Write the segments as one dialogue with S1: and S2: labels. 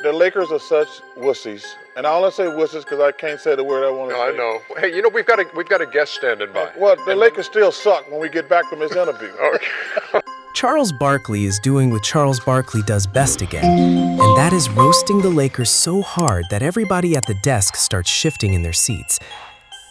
S1: the Lakers are such wussies. And I only say wussies because I can't say the word I want to say.
S2: I know. Hey, you know, we've got a guest standing by.
S1: Well, the Lakers still suck when we get back from this interview.
S2: Okay.
S3: Charles Barkley is doing what Charles Barkley does best again, and that is roasting the Lakers so hard that everybody at the desk starts shifting in their seats.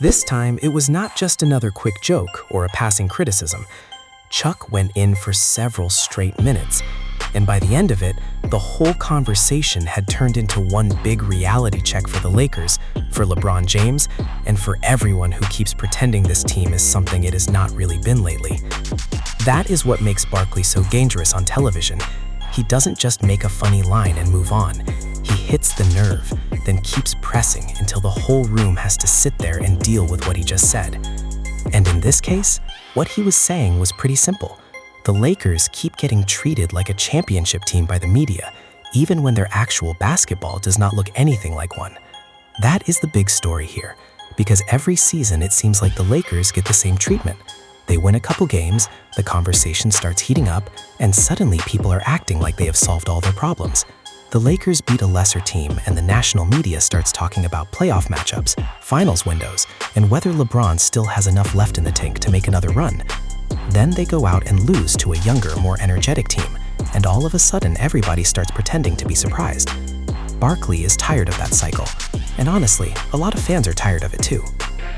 S3: This time, it was not just another quick joke or a passing criticism. Chuck went in for several straight minutes, and by the end of it, the whole conversation had turned into one big reality check for the Lakers, for LeBron James, and for everyone who keeps pretending this team is something it has not really been lately. That is what makes Barkley so dangerous on television. He doesn't just make a funny line and move on. He hits the nerve, then keeps pressing until the whole room has to sit there and deal with what he just said. And in this case, what he was saying was pretty simple. The Lakers keep getting treated like a championship team by the media, even when their actual basketball does not look anything like one. That is the big story here, because every season it seems like the Lakers get the same treatment. They win a couple games, the conversation starts heating up, and suddenly people are acting like they have solved all their problems. The Lakers beat a lesser team, and the national media starts talking about playoff matchups, finals windows, and whether LeBron still has enough left in the tank to make another run. Then they go out and lose to a younger, more energetic team, and all of a sudden everybody starts pretending to be surprised. Barkley is tired of that cycle, and honestly, a lot of fans are tired of it too.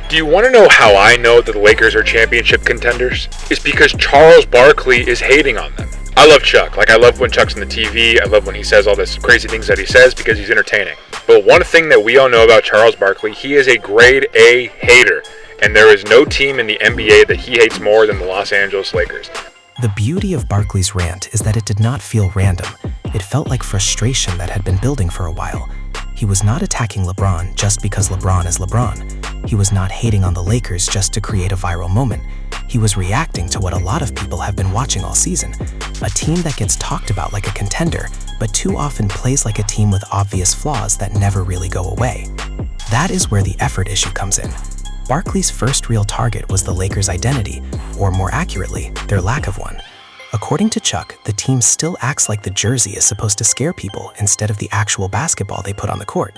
S4: Do you want to know how I know that the Lakers are championship contenders? It's because Charles Barkley is hating on them. I love Chuck. I love when Chuck's on the TV. I love when he says all this crazy things that he says because he's entertaining. But one thing that we all know about Charles Barkley, he is a grade A hater. And there is no team in the NBA that he hates more than the Los Angeles Lakers.
S3: The beauty of Barkley's rant is that it did not feel random. It felt like frustration that had been building for a while. He was not attacking LeBron just because LeBron is LeBron. He was not hating on the Lakers just to create a viral moment. He was reacting to what a lot of people have been watching all season. A team that gets talked about like a contender, but too often plays like a team with obvious flaws that never really go away. That is where the effort issue comes in. Barkley's first real target was the Lakers' identity, or more accurately, their lack of one. According to Chuck, the team still acts like the jersey is supposed to scare people instead of the actual basketball they put on the court.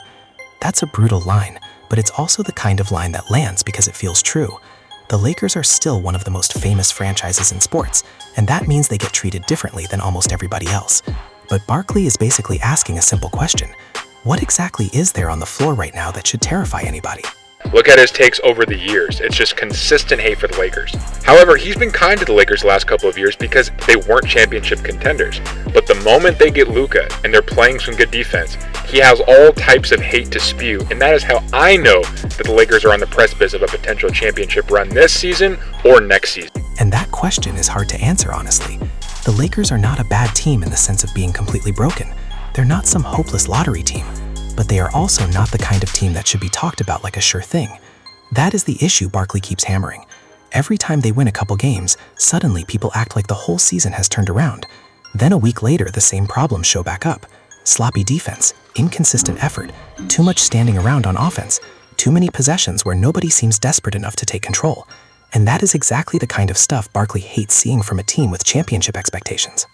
S3: That's a brutal line, but it's also the kind of line that lands because it feels true. The Lakers are still one of the most famous franchises in sports, and that means they get treated differently than almost everybody else. But Barkley is basically asking a simple question. What exactly is there on the floor right now that should terrify anybody?
S4: Look at his takes over the years. It's just consistent hate for the Lakers. However, he's been kind to the Lakers the last couple of years because they weren't championship contenders. But the moment they get Luka and they're playing some good defense, he has all types of hate to spew. And that is how I know that the Lakers are on the precipice of a potential championship run this season or next season.
S3: And that question is hard to answer, honestly. The Lakers are not a bad team in the sense of being completely broken. They're not some hopeless lottery team. But they are also not the kind of team that should be talked about like a sure thing. That is the issue Barkley keeps hammering. Every time they win a couple games, suddenly people act like the whole season has turned around. Then a week later, the same problems show back up. Sloppy defense, inconsistent effort, too much standing around on offense, too many possessions where nobody seems desperate enough to take control. And that is exactly the kind of stuff Barkley hates seeing from a team with championship expectations.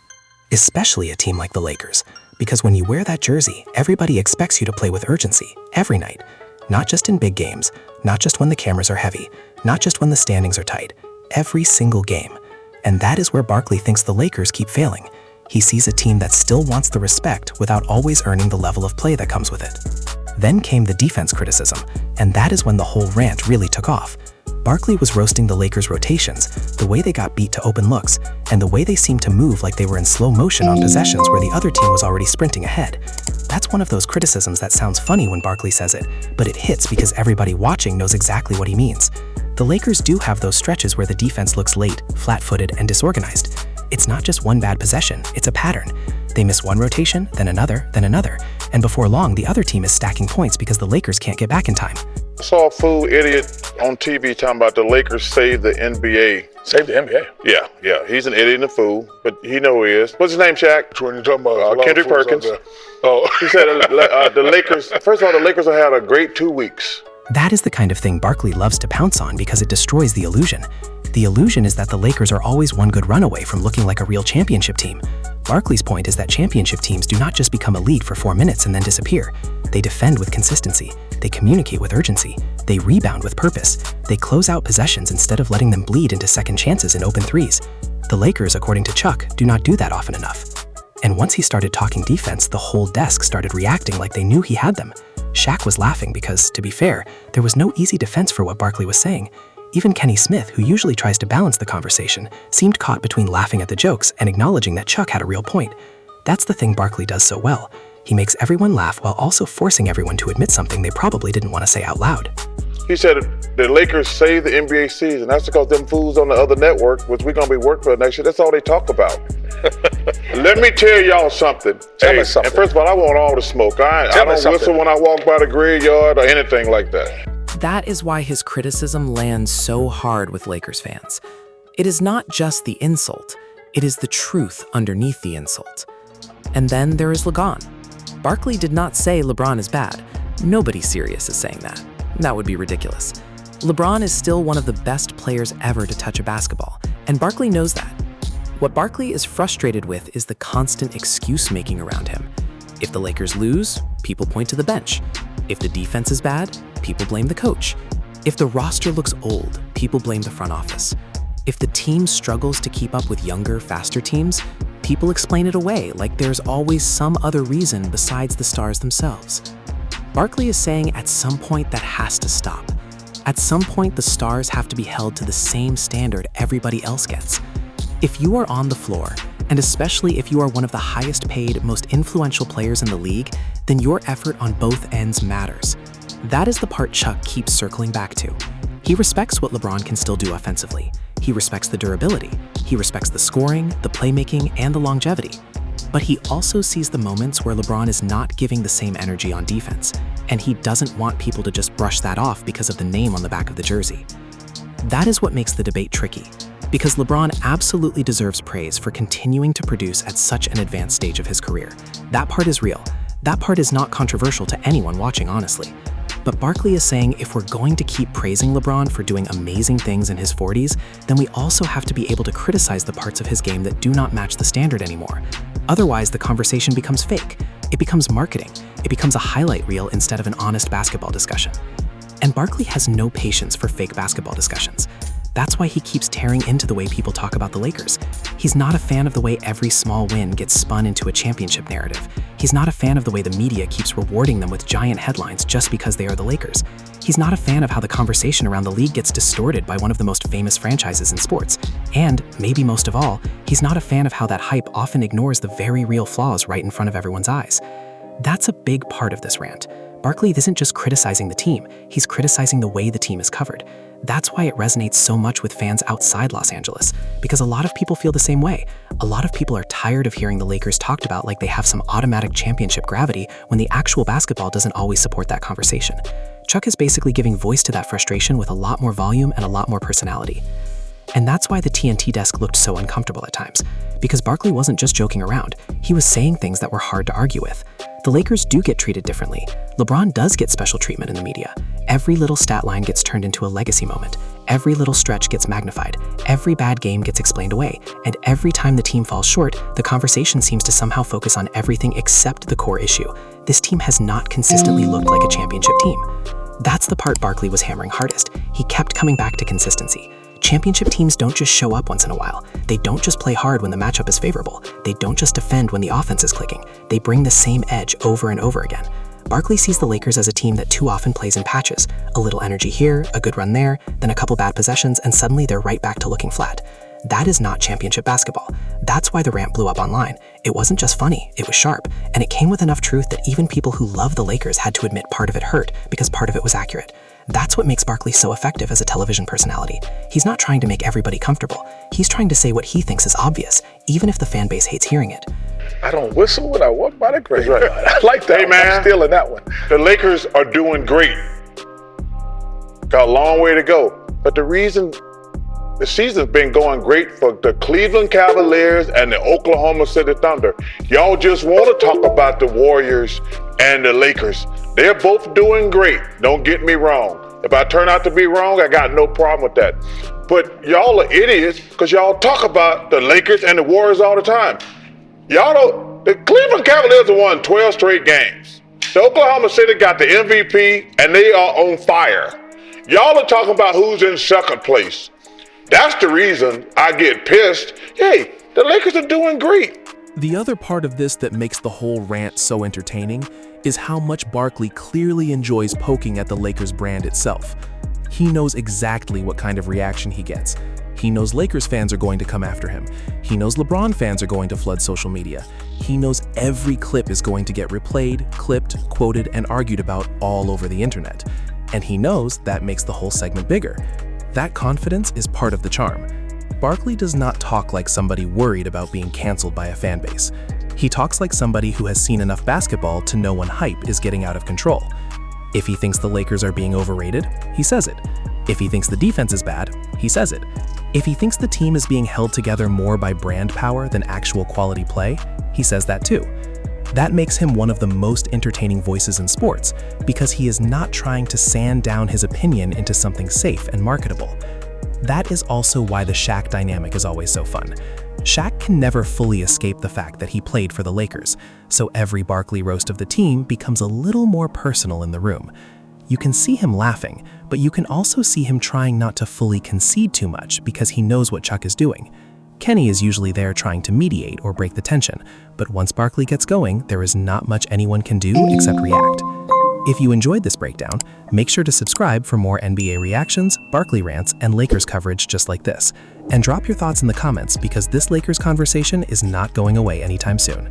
S3: Especially a team like the Lakers. Because when you wear that jersey, everybody expects you to play with urgency, every night. Not just in big games, not just when the cameras are heavy, not just when the standings are tight, every single game. And that is where Barkley thinks the Lakers keep failing. He sees a team that still wants the respect without always earning the level of play that comes with it. Then came the defense criticism, and that is when the whole rant really took off. Barkley was roasting the Lakers' rotations, the way they got beat to open looks, and the way they seemed to move like they were in slow motion on possessions where the other team was already sprinting ahead. That's one of those criticisms that sounds funny when Barkley says it, but it hits because everybody watching knows exactly what he means. The Lakers do have those stretches where the defense looks late, flat-footed, and disorganized. It's not just one bad possession, it's a pattern. They miss one rotation, then another, and before long the other team is stacking points because the Lakers can't get back in time.
S1: I saw a fool idiot on TV talking about the Lakers saved the NBA.
S2: Save the NBA.
S1: Yeah. He's an idiot and a fool, but he know who he is. What's his name, Shaq?
S2: Which one you talking about?
S1: Kendrick Perkins.
S2: Oh.
S1: He said the Lakers, first of all, the Lakers have had a great 2 weeks.
S3: That is the kind of thing Barkley loves to pounce on because it destroys the illusion. The illusion is that the Lakers are always one good run away from looking like a real championship team. Barkley's point is that championship teams do not just become elite for 4 minutes and then disappear. They defend with consistency. They communicate with urgency. They rebound with purpose. They close out possessions instead of letting them bleed into second chances and open threes. The Lakers, according to Chuck, do not do that often enough. And once he started talking defense, the whole desk started reacting like they knew he had them. Shaq was laughing because, to be fair, there was no easy defense for what Barkley was saying. Even Kenny Smith, who usually tries to balance the conversation, seemed caught between laughing at the jokes and acknowledging that Chuck had a real point. That's the thing Barkley does so well. He makes everyone laugh while also forcing everyone to admit something they probably didn't want to say out loud.
S1: He said the Lakers saved the NBA season. That's because them fools on the other network, which we're going to be working for next year, that's all they talk about. Let me tell y'all something.
S2: Tell me something.
S1: And first of all, I want all the smoke. I don't whistle when I walk by the graveyard or anything like that.
S5: That is why his criticism lands so hard with Lakers fans. It is not just the insult, it is the truth underneath the insult. And then there is LeBron. Barkley did not say LeBron is bad. Nobody serious is saying that. That would be ridiculous. LeBron is still one of the best players ever to touch a basketball, and Barkley knows that. What Barkley is frustrated with is the constant excuse-making around him. If the Lakers lose, people point to the bench. If the defense is bad, people blame the coach. If the roster looks old, people blame the front office. If the team struggles to keep up with younger, faster teams, people explain it away like there's always some other reason besides the stars themselves. Barkley is saying at some point that has to stop. At some point, the stars have to be held to the same standard everybody else gets. If you are on the floor, and especially if you are one of the highest paid, most influential players in the league, then your effort on both ends matters. That is the part Chuck keeps circling back to. He respects what LeBron can still do offensively. He respects the durability. He respects the scoring, the playmaking, and the longevity. But he also sees the moments where LeBron is not giving the same energy on defense, and he doesn't want people to just brush that off because of the name on the back of the jersey. That is what makes the debate tricky, because LeBron absolutely deserves praise for continuing to produce at such an advanced stage of his career. That part is real. That part is not controversial to anyone watching, honestly. But Barkley is saying if we're going to keep praising LeBron for doing amazing things in his 40s, then we also have to be able to criticize the parts of his game that do not match the standard anymore. Otherwise, the conversation becomes fake. It becomes marketing. It becomes a highlight reel instead of an honest basketball discussion. And Barkley has no patience for fake basketball discussions. That's why he keeps tearing into the way people talk about the Lakers. He's not a fan of the way every small win gets spun into a championship narrative. He's not a fan of the way the media keeps rewarding them with giant headlines just because they are the Lakers. He's not a fan of how the conversation around the league gets distorted by one of the most famous franchises in sports. And, maybe most of all, he's not a fan of how that hype often ignores the very real flaws right in front of everyone's eyes. That's a big part of this rant. Barkley isn't just criticizing the team, he's criticizing the way the team is covered. That's why it resonates so much with fans outside Los Angeles, because a lot of people feel the same way. A lot of people are tired of hearing the Lakers talked about like they have some automatic championship gravity when the actual basketball doesn't always support that conversation. Chuck is basically giving voice to that frustration with a lot more volume and a lot more personality. And that's why the TNT desk looked so uncomfortable at times, because Barkley wasn't just joking around, he was saying things that were hard to argue with. The Lakers do get treated differently. LeBron does get special treatment in the media. Every little stat line gets turned into a legacy moment. Every little stretch gets magnified. Every bad game gets explained away. And every time the team falls short, the conversation seems to somehow focus on everything except the core issue. This team has not consistently looked like a championship team. That's the part Barkley was hammering hardest. He kept coming back to consistency. Championship teams don't just show up once in a while. They don't just play hard when the matchup is favorable. They don't just defend when the offense is clicking. They bring the same edge over and over again. Barkley sees the Lakers as a team that too often plays in patches. A little energy here, a good run there, then a couple bad possessions, and suddenly they're right back to looking flat. That is not championship basketball. That's why the rant blew up online. It wasn't just funny, it was sharp, and it came with enough truth that even people who love the Lakers had to admit part of it hurt because part of it was accurate. That's what makes Barkley so effective as a television personality. He's not trying to make everybody comfortable. He's trying to say what he thinks is obvious, even if the fan base hates hearing it.
S2: I don't whistle when I walk by the graveyard. I like that.
S1: Hey, man.
S2: I'm stealing that one.
S1: The Lakers are doing great. Got a long way to go. But the reason the season's been going great for the Cleveland Cavaliers and the Oklahoma City Thunder. Y'all just want to talk about the Warriors and the Lakers. They're both doing great. Don't get me wrong. If I turn out to be wrong, I got no problem with that. But y'all are idiots because y'all talk about the Lakers and the Warriors all the time. Y'all don't, the Cleveland Cavaliers have won 12 straight games. The Oklahoma City got the MVP and they are on fire. Y'all are talking about who's in second place. That's the reason I get pissed. Hey, the Lakers are doing great.
S6: The other part of this that makes the whole rant so entertaining is how much Barkley clearly enjoys poking at the Lakers brand itself. He knows exactly what kind of reaction he gets. He knows Lakers fans are going to come after him. He knows LeBron fans are going to flood social media. He knows every clip is going to get replayed, clipped, quoted, and argued about all over the internet. And he knows that makes the whole segment bigger. That confidence is part of the charm. Barkley does not talk like somebody worried about being canceled by a fan base. He talks like somebody who has seen enough basketball to know when hype is getting out of control. If he thinks the Lakers are being overrated, he says it. If he thinks the defense is bad, he says it. If he thinks the team is being held together more by brand power than actual quality play, he says that too. That makes him one of the most entertaining voices in sports because he is not trying to sand down his opinion into something safe and marketable. That is also why the Shaq dynamic is always so fun. Shaq can never fully escape the fact that he played for the Lakers, so every Barkley roast of the team becomes a little more personal in the room. You can see him laughing, but you can also see him trying not to fully concede too much because he knows what Chuck is doing. Kenny is usually there trying to mediate or break the tension, but once Barkley gets going, there is not much anyone can do except react. If you enjoyed this breakdown, make sure to subscribe for more NBA reactions, Barkley rants, and Lakers coverage just like this. And drop your thoughts in the comments because this Lakers conversation is not going away anytime soon.